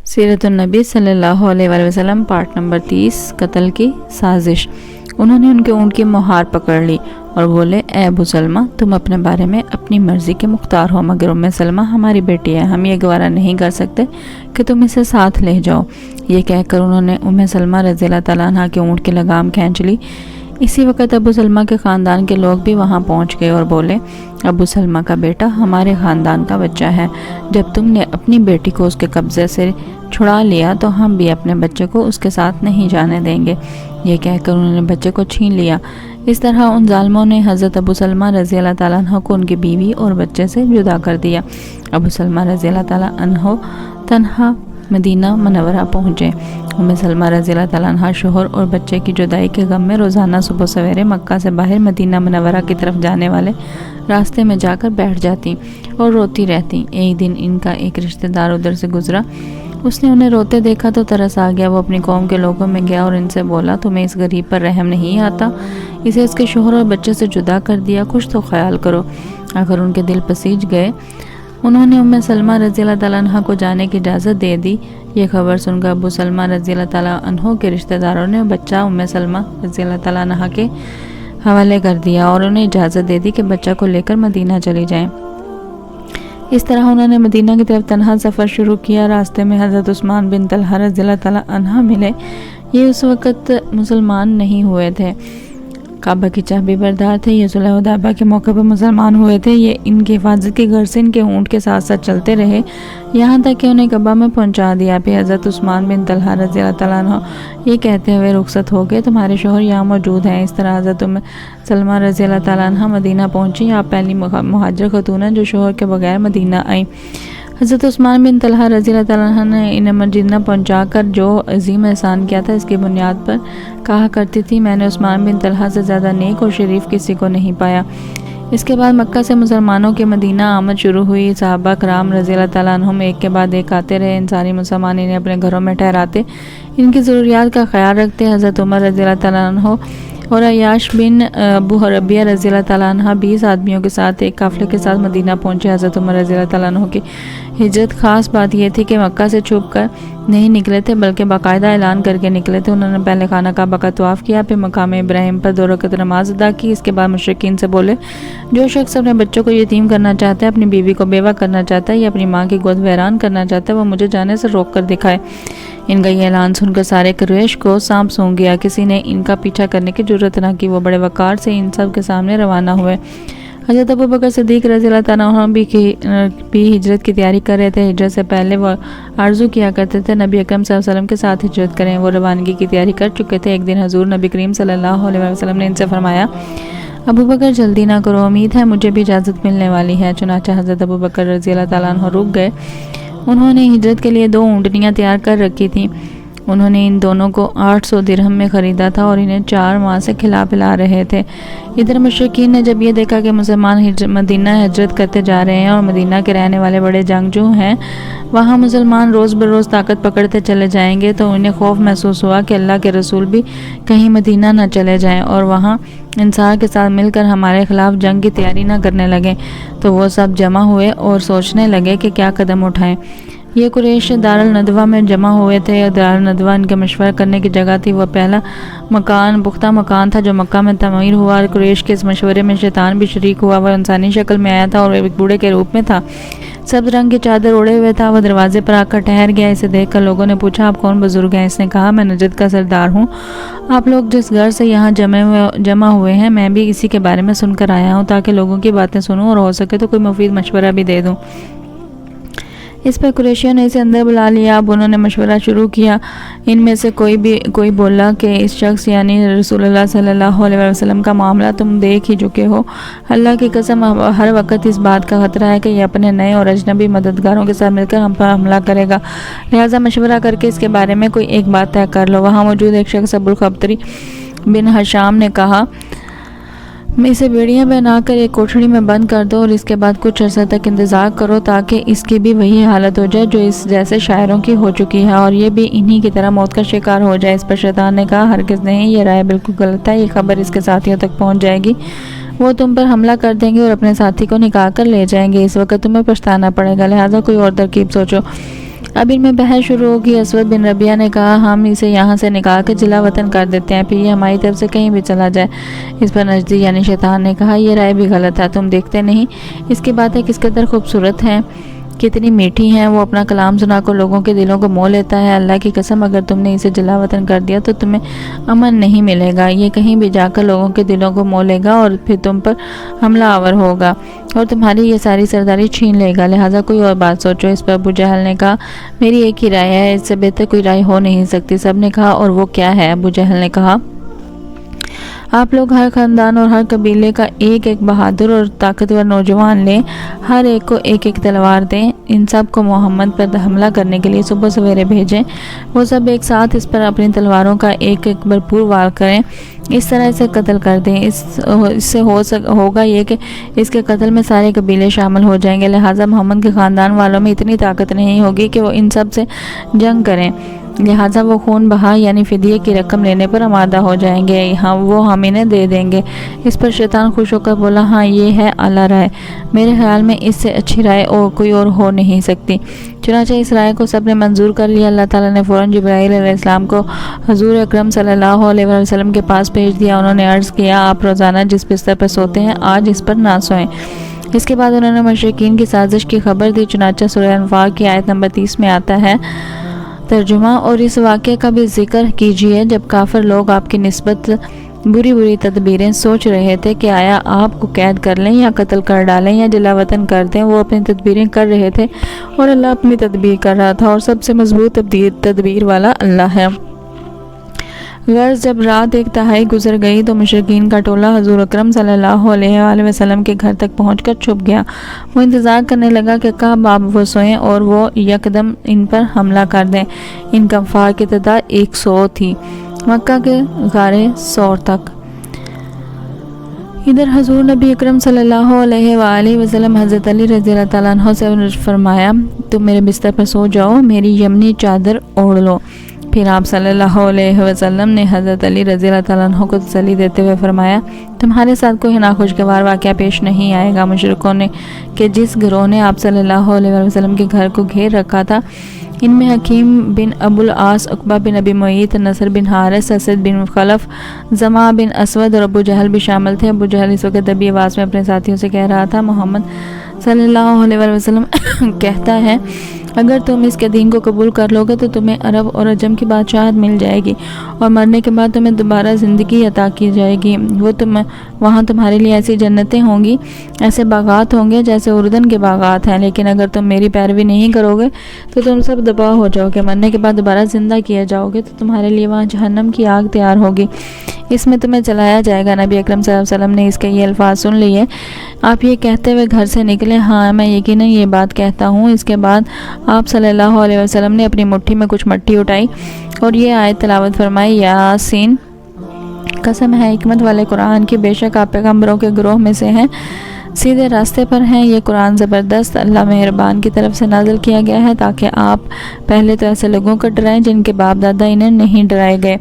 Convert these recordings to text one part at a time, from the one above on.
سیرت النبی صلی اللہ علیہ وآلہ وسلم پارٹ نمبر 30 قتل کی سازش۔ انہوں نے ان کے اونٹ کی مہار پکڑ لی اور بولے، اے ابو سلمہ، تم اپنے بارے میں اپنی مرضی کے مختار ہو، مگر ام سلمہ ہماری بیٹی ہے، ہم یہ گوارہ نہیں کر سکتے کہ تم اسے ساتھ لے جاؤ۔ یہ کہہ کر انہوں نے ام سلمہ رضی اللہ تعالیٰ عنہ کے اونٹ کی لگام کھینچ لی۔ اسی وقت ابو سلمہ کے خاندان کے لوگ بھی وہاں پہنچ گئے اور بولے، ابو سلمہ کا بیٹا ہمارے خاندان کا بچہ ہے، جب تم نے اپنی بیٹی کو اس کے قبضے سے چھڑا لیا تو ہم بھی اپنے بچے کو اس کے ساتھ نہیں جانے دیں گے۔ یہ کہہ کر انہوں نے بچے کو چھین لیا۔ اس طرح ان ظالموں نے حضرت ابو سلمہ رضی اللہ تعالیٰ عنہ کو ان کی بیوی اور بچے سے جدا کر دیا۔ ابو سلمہ رضی اللہ تعالیٰ عنہ تنہا مدینہ منورہ پہنچے۔ ام سلمہ رضی اللہ تعالیٰ عنہ شوہر اور بچے کی جدائی کے غم میں روزانہ صبح سویرے مکہ سے باہر مدینہ منورہ کی طرف جانے والے راستے میں جا کر بیٹھ جاتی اور روتی رہتی۔ ایک دن ان کا ایک رشتہ دار ادھر سے گزرا، اس نے انہیں روتے دیکھا تو ترس آ گیا۔ وہ اپنی قوم کے لوگوں میں گیا اور ان سے بولا، تمہیں اس غریب پر رحم نہیں آتا؟ اسے اس کے شوہر اور بچے سے جدا کر دیا، کچھ تو خیال کرو۔ اگر ان کے دل پسیج گئے، انہوں نے ام سلمہ رضی اللہ تعالیٰ عنہ کو جانے کی اجازت دے دی۔ یہ خبر سن کر ابو سلمہ رضی اللہ تعالیٰ عنہ کے رشتہ داروں نے بچہ ام سلمہ رضی اللہ تعالیٰ عنہ کے حوالے کر دیا اور انہیں اجازت دے دی کہ بچہ کو لے کر مدینہ چلی جائیں۔ اس طرح انہوں نے مدینہ کی طرف تنہا سفر شروع کیا۔ راستے میں حضرت عثمان بن طلحہ رضی اللہ تعالیٰ عنہ ملے۔ یہ اس وقت مسلمان نہیں ہوئے تھے، کعبہ کی چابی بردار تھے۔ یہ صلح حدیبیہ کے موقع پر مسلمان ہوئے تھے۔ یہ ان کی حفاظت کے غرض سے ان کے اونٹ کے ساتھ ساتھ چلتے رہے، یہاں تک کہ انہیں کعبہ میں پہنچا دیا۔ پھر حضرت عثمان بن طلحہ رضی اللہ تعالیٰ عنہ یہ کہتے ہوئے رخصت ہو گئے، تمہارے شوہر یہاں موجود ہیں۔ اس طرح حضرت ام سلمہ رضی اللہ تعالیٰ عنہ مدینہ پہنچی۔ آپ پہلی مہاجر خاتون ہیں جو شوہر کے بغیر مدینہ آئیں۔ حضرت عثمان بن طلحہ رضی اللہ تعالیٰ عنہ نے انہیں مدینہ پہنچا کر جو عظیم احسان کیا تھا، اس کی بنیاد پر کہا کرتی تھی، میں نے عثمان بن طلحہ سے زیادہ نیک اور شریف کسی کو نہیں پایا۔ اس کے بعد مکہ سے مسلمانوں کے مدینہ آمد شروع ہوئی۔ صحابہ کرام رضی اللہ تعالیٰ عنہم ایک کے بعد ایک آتے رہے۔ انصاری مسلمان انہیں اپنے گھروں میں ٹھہراتے، ان کی ضروریات کا خیال رکھتے۔ حضرت عمر رضی اللہ تعالیٰ عنہ اور عیاش بن ابو ربیعہ رضی اللہ تعالیٰ عنہ 20 آدمیوں کے ساتھ ایک قافلے کے ساتھ مدینہ پہنچے۔ حضرت عمر رضی اللہ تعالیٰ عنہ کی ہجرت خاص بات یہ تھی کہ مکہ سے چھپ کر نہیں نکلے تھے، بلکہ باقاعدہ اعلان کر کے نکلے تھے۔ انہوں نے پہلے خانہ کعبہ کا طواف کیا، پھر مقام ابراہیم پر 2 رکعت نماز ادا کی۔ اس کے بعد مشرکین سے بولے، جو شخص اپنے بچوں کو یتیم کرنا چاہتا ہے، اپنی بیوی کو بیوہ کرنا چاہتا ہے یا اپنی ماں کی گود ویران کرنا چاہتا ہے، وہ مجھے جانے سے روک کر دکھائے۔ ان کا یہ اعلان سن کر سارے قریش کو سانپ سونگ گیا، کسی نے ان کا پیچھا کرنے کی جرات نہ کی۔ وہ بڑے وقار سے ان سب کے سامنے روانہ ہوئے۔ حضرت ابو بکر صدیق رضی اللہ تعالیٰ عنہ بھی ہجرت کی تیاری کر رہے تھے۔ ہجرت سے پہلے وہ آرزو کیا کرتے تھے نبی اکرم صلی اللہ علیہ وسلم کے ساتھ ہجرت کریں۔ وہ روانگی کی تیاری کر چکے تھے۔ ایک دن حضور نبی کریم صلی اللہ علیہ وسلم نے ان سے فرمایا، ابو بکر جلدی نہ کرو، امید ہے مجھے بھی اجازت ملنے والی ہے۔ چنانچہ حضرت ابو بکر رضی اللہ تعالیٰ عنہ رک گئے۔ انہوں نے ہجرت کے لیے 2 اونٹنیاں تیار کر رکھی تھیں۔ انہوں نے ان دونوں کو 800 درہم میں خریدا تھا اور انہیں 4 ماہ سے کھلا پلا رہے تھے۔ ادھر مشرکین نے جب یہ دیکھا کہ مسلمان مدینہ ہجرت کرتے جا رہے ہیں اور مدینہ کے رہنے والے بڑے جنگجو ہیں، وہاں مسلمان روز بروز طاقت پکڑتے چلے جائیں گے، تو انہیں خوف محسوس ہوا کہ اللہ کے رسول بھی کہیں مدینہ نہ چلے جائیں اور وہاں انصار کے ساتھ مل کر ہمارے خلاف جنگ کی تیاری نہ کرنے لگیں۔ تو وہ سب جمع ہوئے اور سوچنے لگے کہ کیا قدم اٹھائیں۔ یہ قریش دارالندوہ میں جمع ہوئے تھے۔ دارالندوہ ان کے مشورہ کرنے کی جگہ تھی۔ وہ پہلا پختہ مکان تھا جو مکہ میں تعمیر ہوا۔ قریش کے اس مشورے میں شیطان بھی شریک ہوا۔ وہ انسانی شکل میں آیا تھا اور ایک بوڑھے کے روپ میں تھا۔ سبز رنگ کی چادر اڑے ہوئے تھا۔ وہ دروازے پر آ کر ٹھہر گیا۔ اسے دیکھ کر لوگوں نے پوچھا، آپ کون بزرگ ہیں؟ اس نے کہا، میں نجد کا سردار ہوں۔ آپ لوگ جس گھر سے یہاں جمع ہوئے ہیں، میں بھی اسی کے بارے میں سن کر آیا ہوں، تاکہ لوگوں کی باتیں سنوں اور ہو سکے تو کوئی مفید مشورہ بھی دے دوں۔ اس پر قریشیوں نے اسے اندر بلا لیا۔ اب انہوں نے مشورہ شروع کیا۔ ان میں سے کوئی بولا کہ اس شخص یعنی رسول اللہ صلی اللہ علیہ وسلم کا معاملہ تم دیکھ ہی چکے ہو۔ اللہ کی قسم ہر وقت اس بات کا خطرہ ہے کہ یہ اپنے نئے اور اجنبی مددگاروں کے ساتھ مل کر ہم پر حملہ کرے گا، لہٰذا مشورہ کر کے اس کے بارے میں کوئی ایک بات طے کر لو۔ وہاں موجود ایک شخص ابو الخبطری بن ہشام نے کہا، اسے بیڑیاں بنا کر ایک کوٹھڑی میں بند کر دو اور اس کے بعد کچھ عرصہ تک انتظار کرو تاکہ اس کی بھی وہی حالت ہو جائے جو اس جیسے شاعروں کی ہو چکی ہے اور یہ بھی انہی کی طرح موت کا شکار ہو جائے۔ اس پر شیطان نے کہا، ہرگز نہیں، یہ رائے بالکل غلط ہے۔ یہ خبر اس کے ساتھیوں تک پہنچ جائے گی، وہ تم پر حملہ کر دیں گے اور اپنے ساتھی کو نکال کر لے جائیں گے۔ اس وقت تمہیں پچھتانا پڑے گا، لہٰذا کوئی اور ترکیب سوچو۔ اب ان میں بحث شروع ہوگی۔ اسود بن ربیعہ نے کہا ہم اسے یہاں سے نکال کر جلا وطن کر دیتے ہیں، پھر یہ ہماری طرف سے کہیں بھی چلا جائے۔ اس پر نجدی یعنی شیطان نے کہا یہ رائے بھی غلط ہے، تم دیکھتے نہیں اس کی باتیں کس قدر خوبصورت ہیں، کتنی میٹھی ہیں، وہ اپنا کلام سنا کر لوگوں کے دلوں کو مو لیتا ہے۔ اللہ کی قسم اگر تم نے اسے جلا وطن کر دیا تو تمہیں امن نہیں ملے گا، یہ کہیں بھی جا کر لوگوں کے دلوں کو مو لے گا اور پھر تم پر حملہ آور ہوگا اور تمہاری یہ ساری سرداری چھین لے گا، لہٰذا کوئی اور بات سوچو۔ اس پر ابو جہل نے کہا میری ایک ہی رائے ہے، اس سے بہتر کوئی رائے ہو نہیں سکتی۔ سب نے کہا اور وہ کیا ہے؟ ابو جہل نے کہا آپ لوگ ہر خاندان اور ہر قبیلے کا ایک ایک بہادر اور طاقتور نوجوان لیں، ہر ایک کو ایک ایک تلوار دیں، ان سب کو محمد پر حملہ کرنے کے لیے صبح سویرے بھیجیں، وہ سب ایک ساتھ اس پر اپنی تلواروں کا ایک ایک بھرپور وار کریں، اس طرح اسے قتل کر دیں۔ اس سے ہوگا یہ کہ اس کے قتل میں سارے قبیلے شامل ہو جائیں گے، لہٰذا محمد کے خاندان والوں میں اتنی طاقت نہیں ہوگی کہ وہ ان سب سے جنگ کریں، لہٰذا وہ خون بہا یعنی فدیے کی رقم لینے پر آمادہ ہو جائیں گے، وہ ہم انہیں دے دیں گے۔ اس پر شیطان خوش ہو کر بولا ہاں یہ ہے اعلیٰ رائے، میرے خیال میں اس سے اچھی رائے اور کوئی اور ہو نہیں سکتی۔ چنانچہ اس رائے کو سب نے منظور کر لیا۔ اللہ تعالیٰ نے فوراً جبرائیل علیہ السلام کو حضور اکرم صلی اللہ علیہ وسلم کے پاس بھیج دیا۔ انہوں نے عرض کیا آپ روزانہ جس بستر پر سوتے ہیں آج اس پر نہ سوئیں۔ اس کے بعد انہوں نے مشرکین کی سازش کی خبر دی۔ چنانچہ سورہ انفال کی آیت نمبر 30 میں آتا ہے ترجمہ، اور اس واقعے کا بھی ذکر کیجیے جب کافر لوگ آپ کی نسبت بری بری تدبیریں سوچ رہے تھے کہ آیا آپ کو قید کر لیں یا قتل کر ڈالیں یا جلا وطن کر دیں۔ وہ اپنی تدبیریں کر رہے تھے اور اللہ اپنی تدبیر کر رہا تھا، اور سب سے مضبوط تدبیر والا اللہ ہے۔ غرض جب رات ایک تہائی گزر گئی تو مشرکین کا ٹولہ حضور اکرم صلی اللہ علیہ وآلہ وسلم کے گھر تک پہنچ کر چھپ گیا۔ وہ انتظار کرنے لگا کہ کب آپ وہ سوئیں اور وہ یکدم ان پر حملہ کر دیں۔ ان کفار کی تعداد 100 تھی، مکہ کے غار ثور تک۔ ادھر حضور نبی اکرم صلی اللہ علیہ وآلہ وسلم حضرت علی رضی اللہ تعالیٰ عنہ سے فرمایا تم میرے بستر پر سو جاؤ، میری یمنی چادر اوڑھ لو۔ پھر آپ صلی اللہ علیہ وسلم نے حضرت علی رضی اللہ تعالیٰ عنہ کو تسلی دیتے ہوئے فرمایا تمہارے ساتھ کوئی ناخوشگوار واقعہ پیش نہیں آئے گا۔ مشرکوں نے کہ جس گروہ نے آپ صلی اللہ علیہ وسلم کے گھر کو گھیر رکھا تھا، ان میں حکیم بن ابو العاص، عقبہ بن ابی معیط، نصر بن حارث، اسد بن خلف، زمع بن اسود اور ابو جہل بھی شامل تھے۔ ابو جہل اس وقت دبی آواز میں اپنے ساتھیوں سے کہہ رہا تھا محمد صلی اللہ علیہ وسلم کہتا ہے اگر تم اس کے دین کو قبول کر لو گے تو تمہیں عرب اور عجم کی بادشاہت مل جائے گی اور مرنے کے بعد تمہیں دوبارہ زندگی عطا کی جائے گی۔ وہاں تمہارے لیے ایسی جنتیں ہوں گی، ایسے باغات ہوں گے جیسے اردن کے باغات ہیں، لیکن اگر تم میری پیروی نہیں کرو گے تو تم سب تباہ ہو جاؤ گے۔ مرنے کے بعد دوبارہ زندہ کیا جاؤ گے تو تمہارے لیے وہاں جہنم کی آگ تیار ہوگی، اس میں تمہیں جلایا جائے گا۔ نبی اکرم صلی اللہ علیہ وسلم نے اس کے یہ الفاظ سن لیے۔ آپ یہ کہتے ہوئے گھر سے نکلے ہاں میں یقیناً یہ بات کہتا ہوں۔ اس کے بعد آپ صلی اللہ علیہ وسلم نے اپنی مٹھی میں کچھ مٹی اٹھائی اور یہ آیت تلاوت فرمائی یاسین، قسم ہے حکمت والے قرآن کی، بے شک آپ پیغمبروں کے گروہ میں سے ہیں، سیدھے راستے پر ہیں۔ یہ قرآن زبردست اللہ مہربان کی طرف سے نازل کیا گیا ہے تاکہ آپ پہلے تو ایسے لوگوں کو ڈرائیں جن کے باپ دادا انہیں نہیں ڈرائے گئے،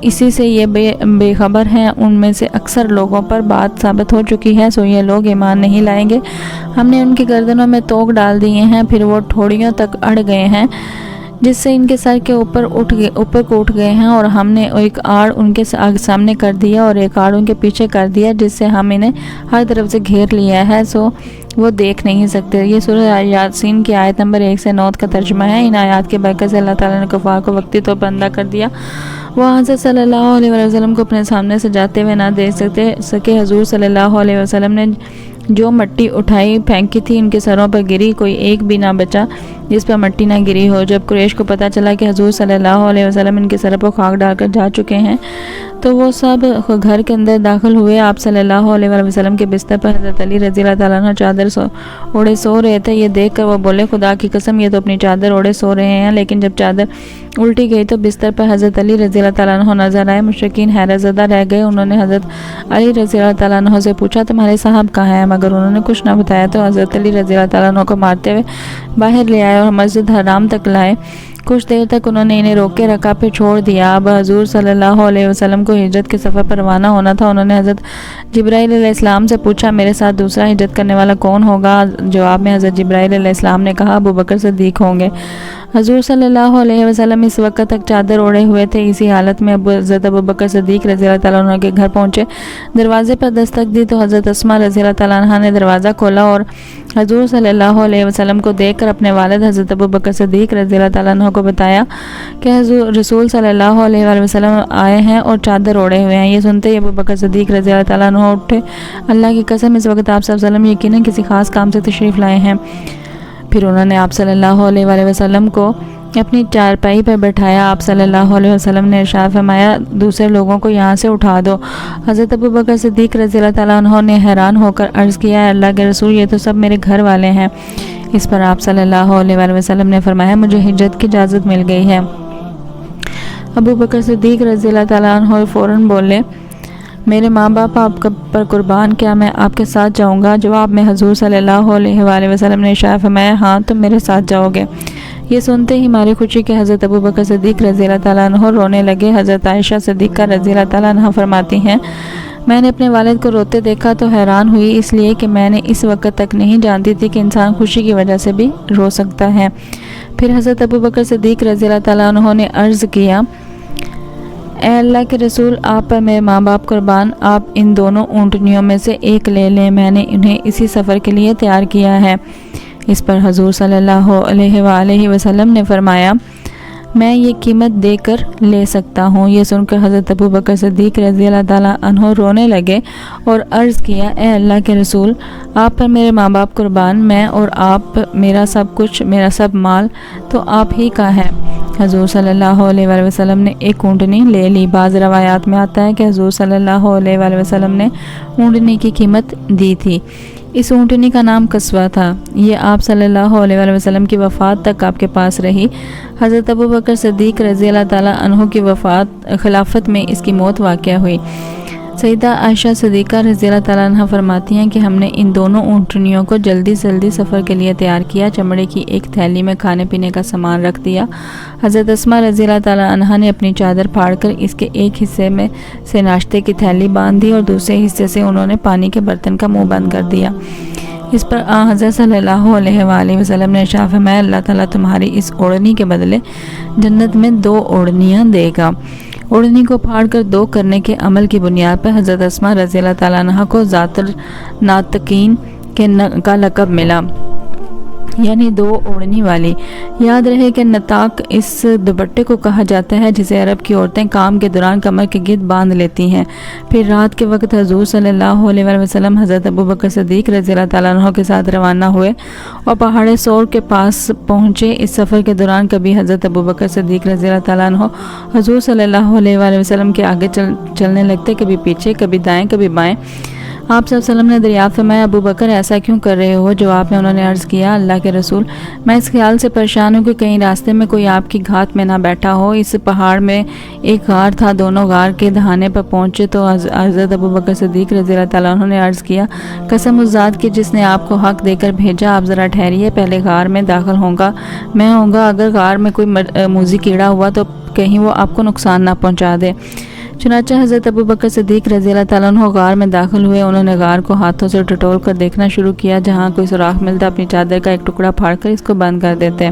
اسی سے یہ بے خبر ہیں۔ ان میں سے اکثر لوگوں پر بات ثابت ہو چکی ہے، یہ لوگ ایمان نہیں لائیں گے۔ ہم نے ان کی گردنوں میں توق ڈال دیے ہیں، پھر وہ ٹھوڑیوں تک اڑ گئے ہیں جس سے ان کے سر کے اوپر کو اٹھ گئے ہیں، اور ہم نے ایک آڑ ان کے سامنے کر دیا اور ایک آڑ ان کے پیچھے کر دیا جس سے ہم انہیں ہر طرف سے گھیر لیا ہے، وہ دیکھ نہیں سکتے۔ یہ سورہ یاسین کی آیت نمبر 1 سے 9 کا ترجمہ ہے۔ ان آیات کے برکت سے اللہ تعالیٰ نے کفار کو وقتی طور پر اندھا کر دیا، وہ حضرت صلی اللہ علیہ وسلم کو اپنے سامنے سے جاتے ہوئے نہ دیکھ سکے۔ حضور صلی اللہ علیہ وسلم نے جو مٹی اٹھائی پھینکی تھی ان کے سروں پر گری، کوئی ایک بھی نہ بچا جس پر مٹی نہ گری ہو۔ جب قریش کو پتہ چلا کہ حضور صلی اللہ علیہ وسلم ان کے سر پر خاک ڈال کر جا چکے ہیں تو وہ سب گھر کے اندر داخل ہوئے۔ آپ صلی اللہ علیہ وسلم کے بستر پر حضرت علی رضی اللہ تعالیٰ عنہ چادر اوڑھے سو رہے تھے۔ یہ دیکھ کر وہ بولے خدا کی قسم یہ تو اپنی چادر اوڑھے سو رہے ہیں، لیکن جب چادر الٹی گئی تو بستر پر حضرت علی رضی اللہ تعالیٰ عنہ نظر آئے۔ مشرکین حیرت زدہ رہ گئے۔ انہوں نے حضرت علی رضی اللہ تعالیٰ عنہ سے پوچھا تمہارے صاحب کہاں ہیں، مگر انہوں نے کچھ نہ بتایا تو حضرت علی رضی اللہ تعالیٰ عنہ کو مارتے ہوئے باہر لے آئے اور مسجد حرام تک لائے۔ کچھ دیر تک انہوں نے انہیں روک کے رکھا پھر چھوڑ دیا۔ اب حضور صلی اللہ علیہ وسلم کو ہجرت کے سفر پر روانہ ہونا تھا۔ انہوں نے حضرت جبرائیل علیہ السلام سے پوچھا میرے ساتھ دوسرا ہجرت کرنے والا کون ہوگا؟ جواب میں حضرت جبرائیل علیہ السلام نے کہا ابو بکر صدیق ہوں گے۔ حضور صلی اللہ علیہ وسلم اس وقت تک چادر اوڑے ہوئے تھے۔ اسی حالت میں حضرت ابوبکر صدیق رضی اللہ تعالیٰ عنہ کے گھر پہنچے۔ دروازے پر دستک دی تو حضرت اسماء رضی اللہ تعالیٰ عنہ نے دروازہ کھولا اور حضور صلی اللہ علیہ وسلم کو دیکھ کر اپنے والد حضرت ابوبکر صدیق رضی اللہ تعالیٰ عنہ کو بتایا کہ رسول صلی اللہ علیہ وآلہ وسلم آئے ہیں اور چادر اوڑے ہوئے ہیں۔ یہ سنتے ہی ابوبکر صدیق رضی اللہ تعالیٰ عنہ اٹھے۔ اللہ کی قسم اس وقت آپ صلی اللہ علیہ وسلم یقیناً کسی خاص کام سے تشریف لائے ہیں۔ پھر انہوں نے آپ صلی اللہ علیہ وآلہ وسلم کو اپنی چارپائی پر بٹھایا۔ آپ صلی اللہ علیہ وسلم نے ارشاد فرمایا دوسرے لوگوں کو یہاں سے اٹھا دو۔ حضرت ابوبکر صدیق رضی اللہ تعالیٰ عنہ نے حیران ہو کر عرض کیا، اللہ کے رسول یہ تو سب میرے گھر والے ہیں۔ اس پر آپ صلی اللہ علیہ وآلہ وسلم نے فرمایا مجھے ہجرت کی اجازت مل گئی ہے۔ ابوبکر صدیق رضی اللہ تعالیٰ عنہ فوراً بولے میرے ماں باپ آپ پر قربان، کیا میں آپ کے ساتھ جاؤں گا؟ جواب میں حضور صلی اللہ علیہ وآلہ وسلم نے ارشاد فرمایا ہاں تم میرے ساتھ جاؤ گے۔ یہ سنتے ہی ہماری خوشی کے حضرت ابوبکر صدیق رضی اللہ تعالیٰ عنہ رونے لگے۔ حضرت عائشہ صدیقہ رضی اللہ تعالیٰ عنہ فرماتی ہیں میں نے اپنے والد کو روتے دیکھا تو حیران ہوئی، اس لیے کہ میں نے اس وقت تک نہیں جانتی تھی کہ انسان خوشی کی وجہ سے بھی رو سکتا ہے۔ پھر حضرت ابوبکر صدیق رضی اللہ تعالیٰ عنہ نے عرض کیا اے اللہ کے رسول آپ پر میرے ماں باپ قربان، آپ ان دونوں اونٹنیوں میں سے ایک لے لیں، میں نے انہیں اسی سفر کے لیے تیار کیا ہے۔ اس پر حضور صلی اللہ علیہ وآلہ وسلم نے فرمایا میں یہ قیمت دے کر لے سکتا ہوں۔ یہ سن کر حضرت ابوبکر صدیق رضی اللہ تعالیٰ عنہ رونے لگے اور عرض کیا اے اللہ کے رسول آپ پر میرے ماں باپ قربان، میں اور آپ میرا سب کچھ، میرا سب مال تو آپ ہی کا ہے۔ حضور صلی اللہ علیہ وآلہ وسلم نے ایک اونٹنی لے لی۔ بعض روایات میں آتا ہے کہ حضور صلی اللہ علیہ وآلہ وسلم نے اونٹنی کی قیمت دی تھی۔ اس اونٹنی کا نام قصوہ تھا۔ یہ آپ صلی اللہ علیہ وآلہ وسلم کی وفات تک آپ کے پاس رہی۔ حضرت ابوبکر صدیق رضی اللہ تعالیٰ عنہ کی خلافت میں اس کی موت واقع ہوئی۔ سیدہ عائشہ صدیقہ رضی اللہ تعالیٰ عنہ فرماتی ہیں کہ ہم نے ان دونوں اونٹنیوں کو جلدی سفر کے لیے تیار کیا، چمڑے کی ایک تھیلی میں کھانے پینے کا سامان رکھ دیا۔ حضرت اسماء رضی اللہ تعالیٰ عنہ نے اپنی چادر پھاڑ کر اس کے ایک حصے میں سے ناشتے کی تھیلی باندھ دی اور دوسرے حصے سے انہوں نے پانی کے برتن کا منہ بند کر دیا۔ اس پر حضرت صلی اللہ علیہ وآلہ وسلم نے ارشاد فرمایا اللہ تعالیٰ تمہاری اس اوڑھنی کے بدلے جنت میں 2 اوڑھنیاں دے گا۔ اوڑھنی کو پھاڑ کر 2 کرنے کے عمل کی بنیاد پر حضرت اسماء رضی اللہ تعالیٰ عنہ کو ذات الناطقین کا لقب ملا، یعنی 2 اوڑھنی والی۔ یاد رہے کہ نطاق اس دوپٹے کو کہا جاتا ہے جسے عرب کی عورتیں کام کے دوران کمر کے گرد باندھ لیتی ہیں۔ پھر رات کے وقت حضور صلی اللہ علیہ وآلہ وسلم حضرت ابوبکر صدیق رضی اللہ تعالیٰ عنہ کے ساتھ روانہ ہوئے اور پہاڑ سور کے پاس پہنچے۔ اس سفر کے دوران کبھی حضرت ابوبکر صدیق رضی اللہ تعالیٰ عنہ حضور صلی اللہ علیہ وآلہ وسلم کے آگے چلنے لگتے، کبھی پیچھے، کبھی دائیں کبھی بائیں۔ آپ صلی اللہ علیہ وسلم نے دریافت فرمایا ابو بکر ایسا کیوں کر رہے ہو؟ جواب میں انہوں نے عرض کیا اللہ کے رسول میں اس خیال سے پریشان ہوں کہ کہیں راستے میں کوئی آپ کی گھات میں نہ بیٹھا ہو۔ اس پہاڑ میں ایک غار تھا، دونوں غار کے دہانے پر پہنچے تو حضرت ابو بکر صدیق رضی اللہ تعالیٰ عنہ نے عرض کیا قسم اس ذات کی جس نے آپ کو حق دے کر بھیجا، آپ ذرا ٹھہریے، پہلے غار میں داخل ہوں گا، اگر غار میں کوئی موذی کیڑا ہوا تو کہیں وہ آپ کو نقصان نہ پہنچا دے۔ چنانچہ حضرت ابوبکر صدیق رضی اللہ تعالیٰ عنہ غار میں داخل ہوئے۔ انہوں نے غار کو ہاتھوں سے ٹٹول کر دیکھنا شروع کیا، جہاں کوئی سوراخ ملتا اپنی چادر کا ایک ٹکڑا پھاڑ کر اس کو بند کر دیتے۔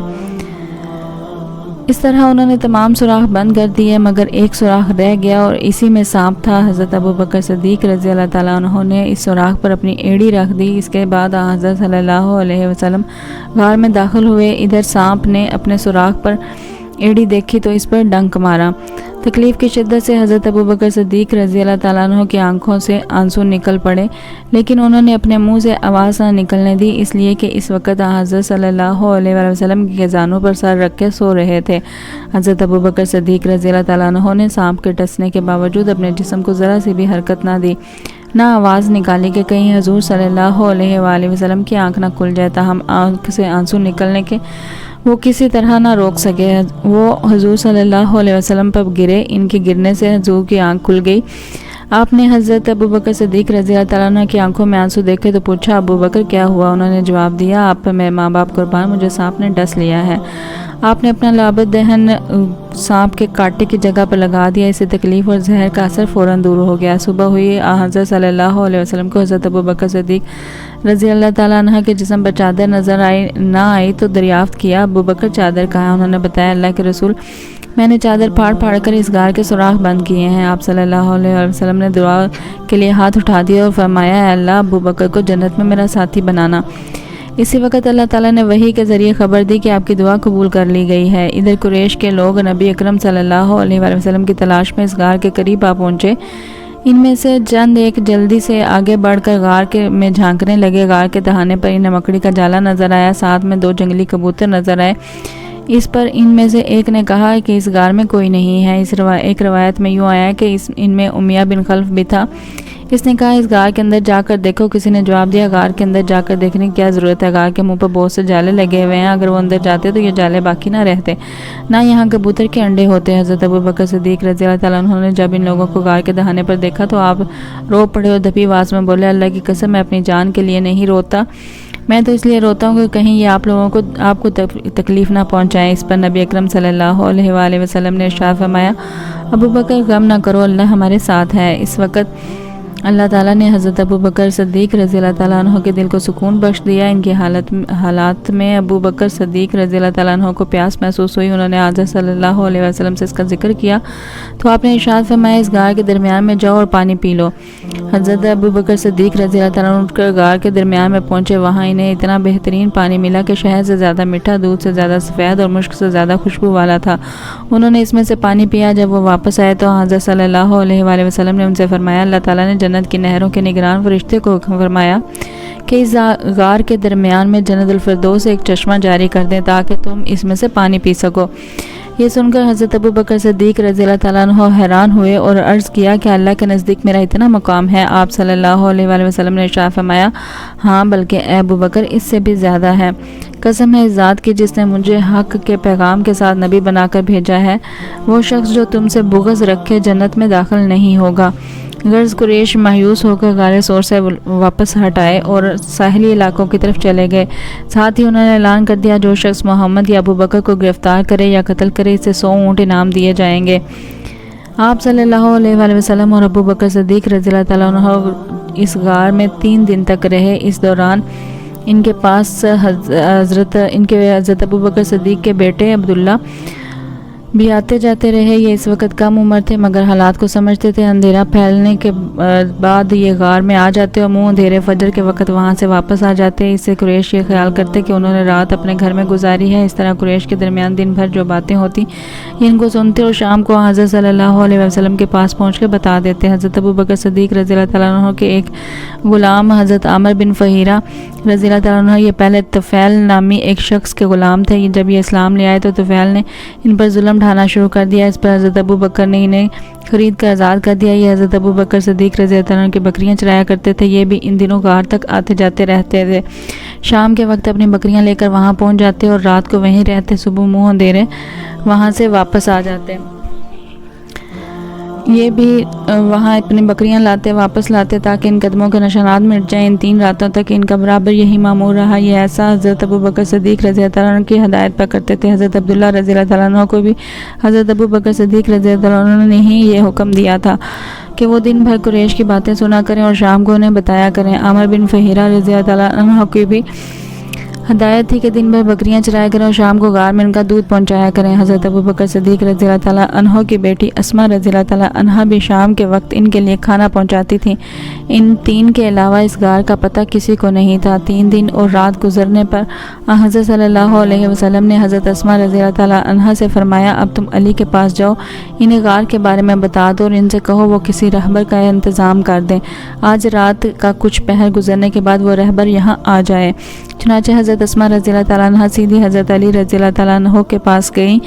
اس طرح انہوں نے تمام سوراخ بند کر دیے مگر ایک سوراخ رہ گیا اور اسی میں سانپ تھا۔ حضرت ابوبکر صدیق رضی اللہ تعالیٰ عنہ نے اس سوراخ پر اپنی ایڑی رکھ دی۔ اس کے بعد حضرت صلی اللہ علیہ وسلم غار میں داخل ہوئے۔ ادھر سانپ نے اپنے سوراخ پر ایڑی دیکھی تو اس پر ڈنک مارا۔ تکلیف کی شدت سے حضرت ابوبکر صدیق رضی اللہ تعالیٰ عنہ کی آنکھوں سے آنسو نکل پڑے، لیکن انہوں نے اپنے منہ سے آواز نہ نکلنے دی، اس لیے کہ اس وقت حضرت صلی اللہ علیہ وآلہ وسلم کے خزانوں پر سر رکھ کے سو رہے تھے۔ حضرت ابوبکر صدیق رضی اللہ تعالیٰ عنہ نے سانپ کے ڈسنے کے باوجود اپنے جسم کو ذرا سی بھی حرکت نہ دی، نہ آواز نکالی کہ کہیں حضور صلی اللہ علیہ وآلہ وسلم کی آنکھ نہ کھل جائے، تاہم آنکھ سے آنسو نکلنے کے وہ کسی طرح نہ روک سکے۔ وہ حضور صلی اللہ علیہ وسلم پر گرے، ان کے گرنے سے حضور کی آنکھ کھل گئی۔ آپ نے حضرت ابو بکر صدیق رضی اللہ تعالیٰ عنہ کی آنکھوں میں آنسو دیکھے تو پوچھا ابو بکر کیا ہوا؟ انہوں نے جواب دیا آپ پر میرے ماں باپ قربان، مجھے سانپ نے ڈس لیا ہے۔ آپ نے اپنا لابد دہن سانپ کے کانٹے کی جگہ پر لگا دیا، اسے تکلیف اور زہر کا اثر فوراً دور ہو گیا۔ صبح ہوئی، حضرت صلی اللہ علیہ وسلم کو حضرت ابو بکر صدیق رضی اللہ تعالیٰ عنہ کے جسم پر چادر نظر نہ آئی تو دریافت کیا ابو بکر چادر کہاں ہے؟ انہوں نے بتایا اللہ کے رسول میں نے چادر پھاڑ پھاڑ کر اس غار کے سوراخ بند کیے ہیں۔ آپ صلی اللہ علیہ وسلم نے دعا کے لیے ہاتھ اٹھا دیا اور فرمایا اے اللہ ابو بکر کو جنت میں میرا ساتھی بنانا۔ اسی وقت اللہ تعالیٰ نے وحی کے ذریعے خبر دی کہ آپ کی دعا قبول کر لی گئی ہے۔ ادھر قریش کے لوگ نبی اکرم صلی اللہ علیہ وسلم کی تلاش میں اس غار کے قریب آ پہنچے۔ ان میں سے چند ایک جلدی سے آگے بڑھ کر غار میں جھانکنے لگے۔ غار کے دہانے پر انہیں مکڑی کا جالا نظر آیا، ساتھ میں 2 جنگلی کبوتر نظر آئے۔ اس پر ان میں سے ایک نے کہا کہ اس غار میں کوئی نہیں ہے۔ ایک روایت میں یوں آیا کہ ان میں امیہ بن خلف بھی تھا۔ اس نے کہا اس غار کے اندر جا کر دیکھو۔ کسی نے جواب دیا غار کے اندر جا کر دیکھنے کی کیا ضرورت ہے؟ غار کے منہ پر بہت سے جالے لگے ہوئے ہیں، اگر وہ اندر جاتے تو یہ جالے باقی نہ رہتے، نہ یہاں کبوتر کے انڈے ہوتے۔ حضرت ابو بکر صدیق رضی اللہ تعالیٰ عنہ نے جب ان لوگوں کو غار کے دہانے پر دیکھا تو آپ رو پڑے اور دبی آواز میں بولے اللہ کی قسم میں اپنی جان کے لیے نہیں روتا، میں تو اس لیے روتا ہوں کہ کہیں یہ آپ کو تکلیف نہ پہنچائیں۔ اس پر نبی اکرم صلی اللہ علیہ وآلہ وسلم نے ارشاد فرمایا ابو بکر غم نہ کرو، اللہ ہمارے ساتھ ہے۔ اس وقت اللہ تعالیٰ نے حضرت ابو بکر صدیق رضی اللہ تعالیٰ عنہ کے دل کو سکون بخش دیا۔ ان کی حالات میں ابو بکر صدیق رضی اللہ تعالیٰ عنہ کو پیاس محسوس ہوئی۔ انہوں نے حضرت صلی اللہ علیہ وسلم سے اس کا ذکر کیا تو آپ نے ارشاد فرمایا اس غار کے درمیان میں جاؤ اور پانی پی لو۔ حضرت ابو بکر صدیق رضی اللہ تعالیٰ عنہ اٹھ کر غار کے درمیان میں پہنچے۔ وہاں انہیں اتنا بہترین پانی ملا کہ شہد سے زیادہ میٹھا، دودھ سے زیادہ سفید اور مشک سے زیادہ خوشبو والا تھا۔ انہوں نے اس میں سے پانی پیا۔ جب وہ واپس آئے تو حضرت صلی اللہ علیہ وآلہ وسلم نے ان سے فرمایا اللہ تعالیٰ نے جنت کی نہروں کے نگران فرشتے کو حکم فرمایا کہ اس غار کے درمیان میں جنت الفردوس ایک چشمہ جاری کر دیں تاکہ تم اس میں سے پانی پی سکو۔ یہ سن کر حضرت ابو بکر صدیق رضی اللہ تعالیٰ عنہ حیران ہوئے اور عرض کیا کہ اللہ کے نزدیک میرا اتنا مقام ہے؟ آپ صلی اللہ علیہ وآلہ وسلم نے ارشاد فرمایا ہاں بلکہ اے ابو بکر اس سے بھی زیادہ ہے۔ قسم ہے اس ذات کی جس نے مجھے حق کے پیغام کے ساتھ نبی بنا کر بھیجا ہے، وہ شخص جو تم سے بغض رکھے جنت میں داخل نہیں ہوگا۔ غرض قریش مایوس ہو کر غار ثور سے واپس ہٹ آئے اور ساحلی علاقوں کی طرف چلے گئے۔ ساتھ ہی انہوں نے اعلان کر دیا جو شخص محمد یا ابو بکر کو گرفتار کرے یا قتل کرے اسے 100 اونٹ انعام دیے جائیں گے۔ آپ صلی اللہ علیہ وآلہ وسلم اور ابو بکر صدیق رضی اللہ تعالیٰ عنہ اس غار میں 3 دن تک رہے۔ اس دوران ان کے پاس حضرت ابو بکر صدیق کے بیٹے عبداللہ بھی آتے جاتے رہے۔ یہ اس وقت کم عمر تھے مگر حالات کو سمجھتے تھے۔ اندھیرا پھیلنے کے بعد یہ غار میں آ جاتے اور منہ اندھیرے فجر کے وقت وہاں سے واپس آ جاتے۔ اس سے قریش یہ خیال کرتے کہ انہوں نے رات اپنے گھر میں گزاری ہے۔ اس طرح قریش کے درمیان دن بھر جو باتیں ہوتی ان کو سنتے اور شام کو حضرت صلی اللہ علیہ وسلم کے پاس پہنچ کے بتا دیتے۔ حضرت ابو بکر صدیق رضی اللہ تعالیٰ عنہ کے ایک غلام حضرت عامر بن فہیرہ رضی اللہ تعالیٰ عنہ یہ پہلے طفیل نامی ایک شخص کے غلام تھے۔ جب یہ اسلام لے آئے تو طفیل نے ان پر ظلم ڈھانا شروع کر دیا۔ اس پر حضرت ابو بکر نے انہیں خرید کر آزاد کر دیا۔ یہ حضرت ابو بکر صدیق رضی اللہ عنہ کی بکریاں چرایا کرتے تھے۔ یہ بھی ان دنوں غار تک آتے جاتے رہتے تھے۔ شام کے وقت اپنی بکریاں لے کر وہاں پہنچ جاتے اور رات کو وہیں رہتے، صبح منہ اندھیرے وہاں سے واپس آ جاتے۔ یہ بھی وہاں اپنی بکریاں واپس لاتے تاکہ ان قدموں کے نشانات مٹ جائیں۔ ان 3 راتوں تک ان کا برابر یہی معمول رہا۔ یہ ایسا حضرت ابو بکر صدیق رضی اللہ عنہ کی ہدایت پر کرتے تھے۔ حضرت عبداللہ رضی اللہ عنہ کو بھی حضرت ابو بکر صدیق رضی اللہ عنہ نے ہی یہ حکم دیا تھا کہ وہ دن بھر قریش کی باتیں سنا کریں اور شام کو انہیں بتایا کریں۔ عامر بن فہیرہ رضی اللہ عنہ کی بھی ہدایت تھی کہ دن بھر بکریاں چرایا کریں اور شام کو غار میں ان کا دودھ پہنچایا کریں۔ حضرت ابو بکر صدیق رضی اللہ تعالیٰ عنہ کی بیٹی اسماء رضی اللہ تعالیٰ عنہ بھی شام کے وقت ان کے لیے کھانا پہنچاتی تھیں۔ ان 3 کے علاوہ اس غار کا پتہ کسی کو نہیں تھا۔ 3 دن اور رات گزرنے پر حضرت صلی اللہ علیہ وسلم نے حضرت اسماء رضی اللہ تعالیٰ عنہ سے فرمایا اب تم علی کے پاس جاؤ، انہیں غار کے بارے میں بتا دو اور ان سے کہو وہ کسی رہبر کا انتظام کر دیں۔ آج رات کا کچھ پہر گزرنے کے بعد وہ رہبر یہاں آ جائے۔ چنانچہ حضرت اسماء رضی اللہ تعالیٰ عنہ سیدھی حضرت علی رضی اللہ تعالیٰ عنہ کے پاس گئیں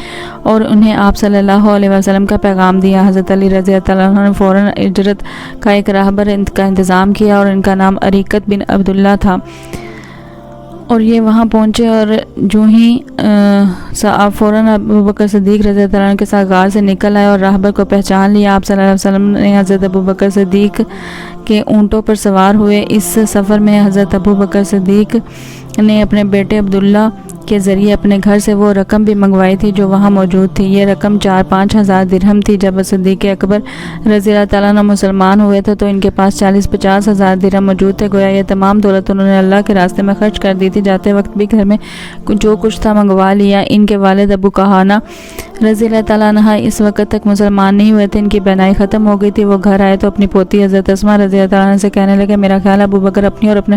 اور انہیں آپ صلی اللہ علیہ وسلم کا پیغام دیا۔ حضرت علی رضی اللہ تعالیٰ عنہ نے فوراً اجرت کا ایک راہبر کا انتظام کیا اور ان کا نام عریقت بن عبداللہ تھا۔ اور یہ وہاں پہنچے اور جو ہی آپ فوراً ابو بکر صدیق رضی اللہ عنہ کے ساتھ غار سے نکل آئے اور راہبر کو پہچان لیا۔ آپ صلی اللہ علیہ وسلم نے حضرت ابو بکر صدیق کے اونٹوں پر سوار ہوئے۔ اس سفر میں حضرت ابو بکر صدیق نے اپنے بیٹے عبداللہ کے ذریعے اپنے گھر سے وہ رقم بھی منگوائی تھی جو وہاں موجود تھی۔ یہ رقم 4-5 ہزار درہم تھی۔ جب صدیق اکبر رضی اللہ تعالیٰ عنہ مسلمان ہوئے تھے تو ان کے پاس 40-50 ہزار درہم موجود تھے۔ گویا یہ تمام دولت انہوں نے اللہ کے راستے میں خرچ کر دی تھی۔ جاتے وقت بھی گھر میں جو کچھ تھا منگوا لیا۔ ان کے والد ابو قحافہ رضی اللہ تعالیٰ عنہ اس وقت تک مسلمان نہیں ہوئے تھے۔ ان کی بینائی ختم ہو گئی تھی۔ وہ گھر آئے تو اپنی پوتی حضرت اسماء رضی اللہ تعالیٰ عنہ سے کہنے لگے، میرا خیال ابو بکر اپنی اور اپنے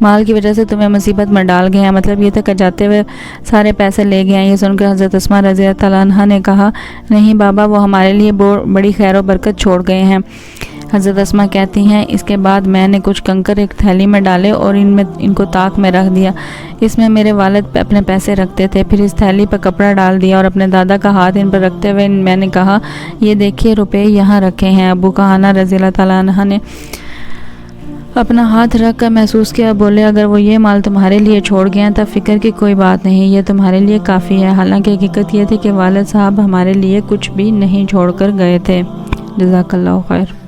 مال کی وجہ سے تمہیں مصیبت میں ڈال گئے ہیں۔ مطلب یہ تھا کہ جاتے ہوئے سارے پیسے لے گئے ہیں۔ یہ سن کر حضرت اسماء رضی اللہ تعالیٰ عنہ نے کہا، نہیں بابا، وہ ہمارے لیے بڑی خیر و برکت چھوڑ گئے ہیں۔ حضرت اسماء کہتی ہیں، اس کے بعد میں نے کچھ کنکر ایک تھیلی میں ڈالے اور ان کو طاق میں رکھ دیا۔ اس میں میرے والد اپنے پیسے رکھتے تھے۔ پھر اس تھیلی پر کپڑا ڈال دیا اور اپنے دادا کا ہاتھ ان پر رکھتے ہوئے میں نے کہا، یہ دیکھیے روپے یہاں رکھے ہیں۔ ابو قحافہ رضی اللہ تعالیٰ عنہ نے اپنا ہاتھ رکھ کر محسوس کیا، بولے، اگر وہ یہ مال تمہارے لیے چھوڑ گئے ہیں تب فکر کی کوئی بات نہیں، یہ تمہارے لیے کافی ہے۔ حالانکہ حقیقت یہ تھی کہ والد صاحب ہمارے لیے کچھ بھی نہیں چھوڑ کر گئے تھے۔ جزاک اللہ خیر۔